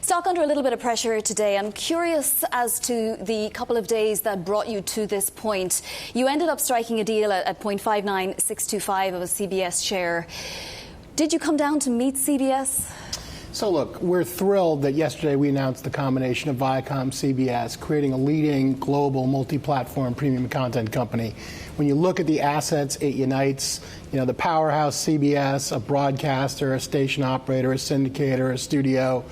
Stock under a little bit of pressure today. I'm curious as to the couple of days that brought you to this point. You ended up striking a deal at 0.59625 of a CBS share. Did you come down to meet CBS? So look, we're thrilled that yesterday we announced the combination of Viacom-CBS, creating a leading global multi-platform premium content company. When you look at the assets, it unites, the powerhouse CBS, a broadcaster, a station operator, a syndicator, a studio,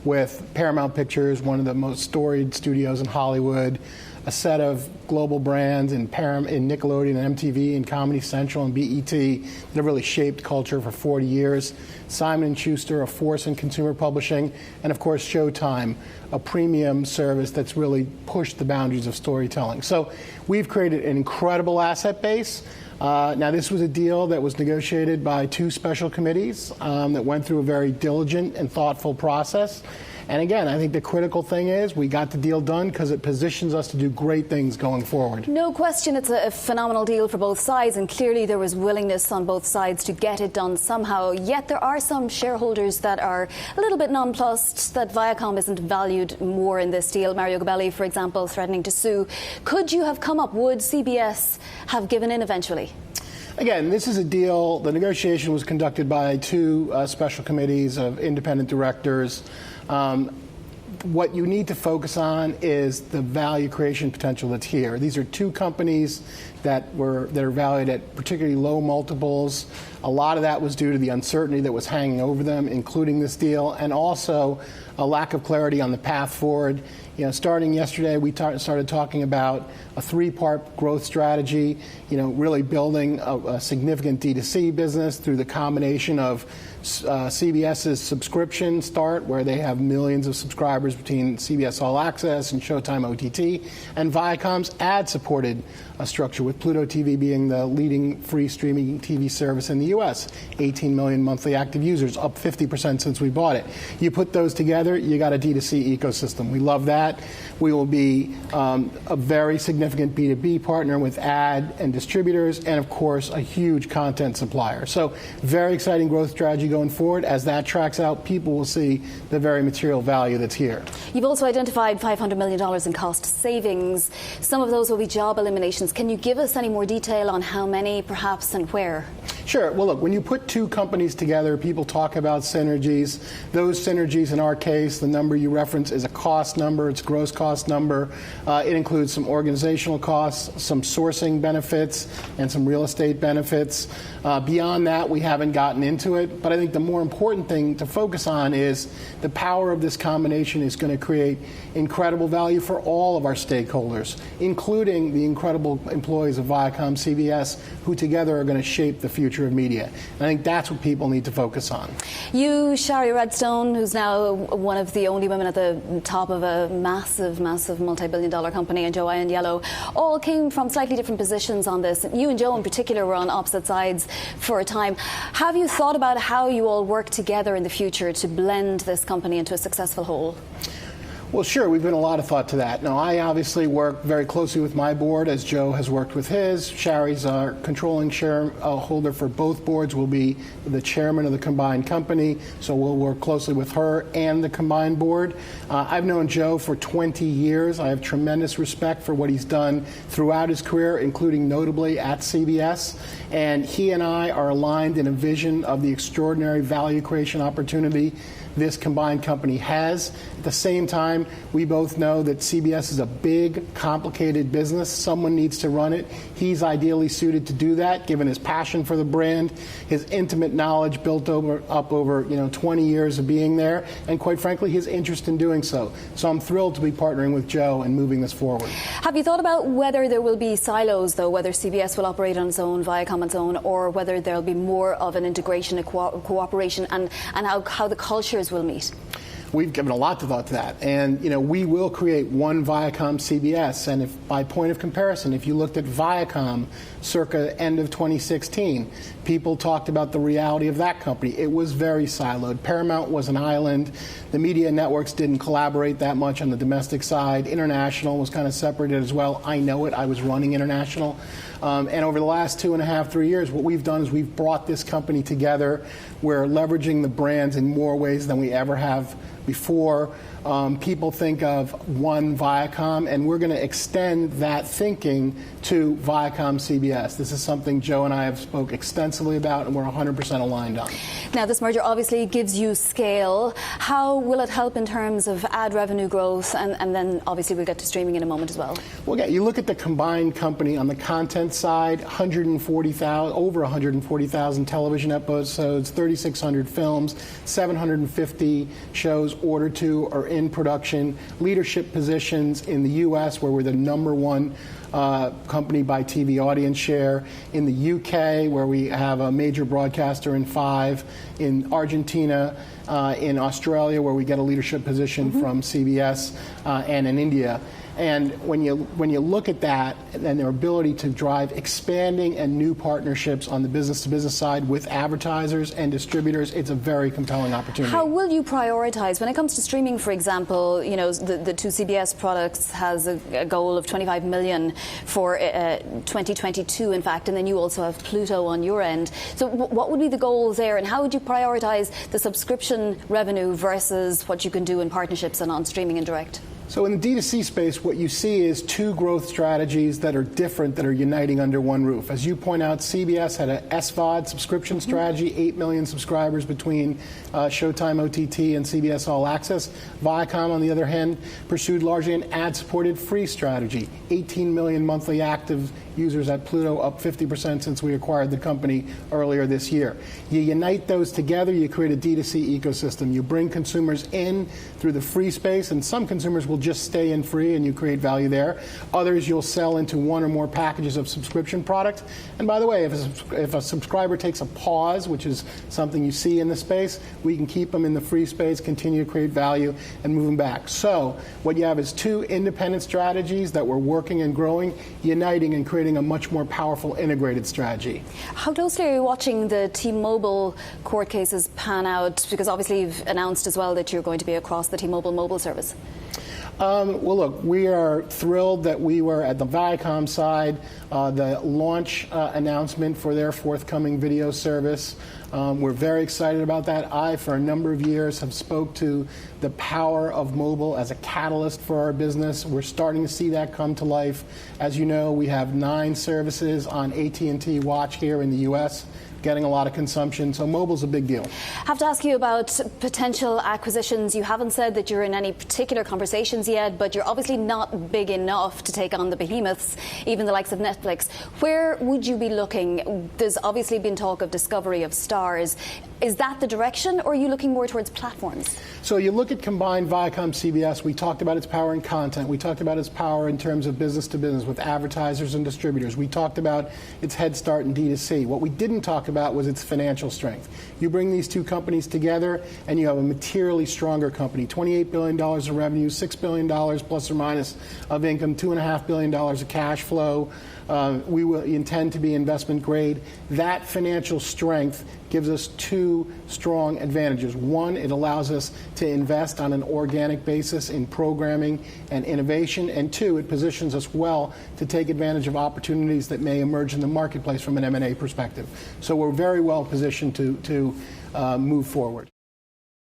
with Paramount Pictures, one of the most storied studios in Hollywood, a set of global brands in Nickelodeon and MTV and Comedy Central and BET that have really shaped culture for 40 years. Simon & Schuster, a force in consumer publishing, and of course Showtime, a premium service that's really pushed the boundaries of storytelling. So we've created an incredible asset base. Now, this was a deal that was negotiated by two special committees that went through a very diligent and thoughtful process. And again, I think the critical thing is we got the deal done because it positions us to do great things going forward. No question it's a phenomenal deal for both sides, and clearly there was willingness on both sides to get it done somehow. Yet there are some shareholders that are a little bit nonplussed that Viacom isn't valued more in this deal. Mario Gabelli, for example, threatening to sue. Would CBS have given in eventually? Again, this is a deal. The negotiation was conducted by two special committees of independent directors. What you need to focus on is the value creation potential that's here. These are two companies that are valued at particularly low multiples. A lot of that was due to the uncertainty that was hanging over them, including this deal, and also a lack of clarity on the path forward. Starting yesterday, we started talking about a three-part growth strategy, really building a significant D2C business through the combination of CBS's subscription start, where they have millions of subscribers between CBS All Access and Showtime OTT, and Viacom's ad-supported structure, with Pluto TV being the leading free streaming TV service in the U.S. 18 million monthly active users, up 50% since we bought it. You put those together, you got a D2C ecosystem. We love that. We will be a very significant B2B partner with ad and distributors, and of course, a huge content supplier. So very exciting growth strategy going forward. As that tracks out, people will see the very material value that's here. You've also identified $500 million in cost savings. Some of those will be job eliminations. Can you give us any more detail on how many, perhaps, and where? Sure. Well, look, when you put two companies together, people talk about synergies. Those synergies, in our case, the number you reference is a cost number. It's a gross cost number. It includes some organizational costs, some sourcing benefits, and some real estate benefits. Beyond that, we haven't gotten into it. But I think the more important thing to focus on is the power of this combination is going to create incredible value for all of our stakeholders, including the incredible employees of Viacom-CBS, who together are going to shape the future of media. And I think that's what people need to focus on. You, Shari Redstone, who's now one of the only women at the top of a massive multi-billion-dollar company, and Joe Ianiello, all came from slightly different positions on this. You and Joe in particular were on opposite sides for a time. Have you thought about how you all work together in the future to blend this company into a successful whole? Well, sure. We've given a lot of thought to that. Now, I obviously work very closely with my board, as Joe has worked with his. Shari's our controlling shareholder for both boards, will be the chairman of the combined company, so we'll work closely with her and the combined board. I've known Joe for 20 years. I have tremendous respect for what he's done throughout his career, including notably at CBS. And he and I are aligned in a vision of the extraordinary value creation opportunity this combined company has. At the same time, we both know that CBS is a big, complicated business. Someone needs to run it. He's ideally suited to do that, given his passion for the brand, his intimate knowledge built up over 20 years of being there, and quite frankly, his interest in doing so. So I'm thrilled to be partnering with Joe and moving this forward. Have you thought about whether there will be silos, though, whether CBS will operate on its own, Viacom on its own, or whether there'll be more of an integration, a cooperation, and how the cultures will meet? We've given a lot of thought to that, and we will create one Viacom-CBS. And if, by point of comparison, if you looked at Viacom circa end of 2016, people talked about the reality of that company. It was very siloed. Paramount was an island. The media networks didn't collaborate that much on the domestic side. International was kind of separated as well. I know it. I was running international. And over the last 2.5, 3 years, what we've done is we've brought this company together. We're leveraging the brands in more ways than we ever have before. People think of one Viacom, and we're going to extend that thinking to Viacom-CBS. This is something Joe and I have spoke extensively about, and we're 100% aligned on. Now, this merger obviously gives you scale. How will it help in terms of ad revenue growth? And then obviously we'll get to streaming in a moment as well. Well, yeah, you look at the combined company on the content side, over 140,000 television episodes, 3,600 films, 750 shows ordered to or in production, leadership positions in the U.S., where we're the #1 company by TV audience share, in the UK, where we have a major broadcaster in 5, in Argentina, in Australia, where we get a leadership position from CBS, and in India. And when you look at that and their ability to drive expanding and new partnerships on the business-to-business side with advertisers and distributors, it's a very compelling opportunity. How will you prioritize when it comes to streaming? For example, you know, the two CBS products has a goal of 25 million for 2022, in fact, and then you also have Pluto on your end. So what would be the goals there, and how would you prioritize the subscription revenue versus what you can do in partnerships and on streaming and direct? So in the D2C space, what you see is two growth strategies that are different, that are uniting under one roof. As you point out, CBS had an SVOD subscription strategy, 8 million subscribers between Showtime OTT and CBS All Access. Viacom, on the other hand, pursued largely an ad-supported free strategy, 18 million monthly active users at Pluto, up 50% since we acquired the company earlier this year. You unite those together, you create a D2C ecosystem. You bring consumers in through the free space, and some consumers will just stay in free, and you create value there. Others you'll sell into one or more packages of subscription products. And by the way, if a subscriber takes a pause, which is something you see in the space, we can keep them in the free space, continue to create value, and move them back. So what you have is two independent strategies that we're working and growing, uniting and creating a much more powerful integrated strategy. How closely are you watching the T-Mobile court cases pan out? Because obviously you've announced as well that you're going to be across the T-Mobile mobile service. Well, look, we are thrilled that we were at the Viacom side, the launch announcement for their forthcoming video service. We're very excited about that. I, for a number of years, have spoke to the power of mobile as a catalyst for our business. We're starting to see that come to life. As you know, we have 9 services on AT&T Watch here in the U.S., getting a lot of consumption, so mobile's a big deal. I have to ask you about potential acquisitions. You haven't said that you're in any particular conversations yet, but you're obviously not big enough to take on the behemoths, even the likes of Netflix. Where would you be looking? There's obviously been talk of discovery of Stars. Is that the direction, or are you looking more towards platforms? So you look at combined Viacom-CBS, we talked about its power in content. We talked about its power in terms of business to business with advertisers and distributors. We talked about its head start in D2C. What we didn't talk about was its financial strength. You bring these two companies together and you have a materially stronger company. $28 billion of revenue, $6 billion plus or minus of income, $2.5 billion of cash flow. We will intend to be investment grade. That financial strength gives us two strong advantages. One, it allows us to invest on an organic basis in programming and innovation. And two, it positions us well to take advantage of opportunities that may emerge in the marketplace from an M&A perspective. So we're very well positioned to move forward.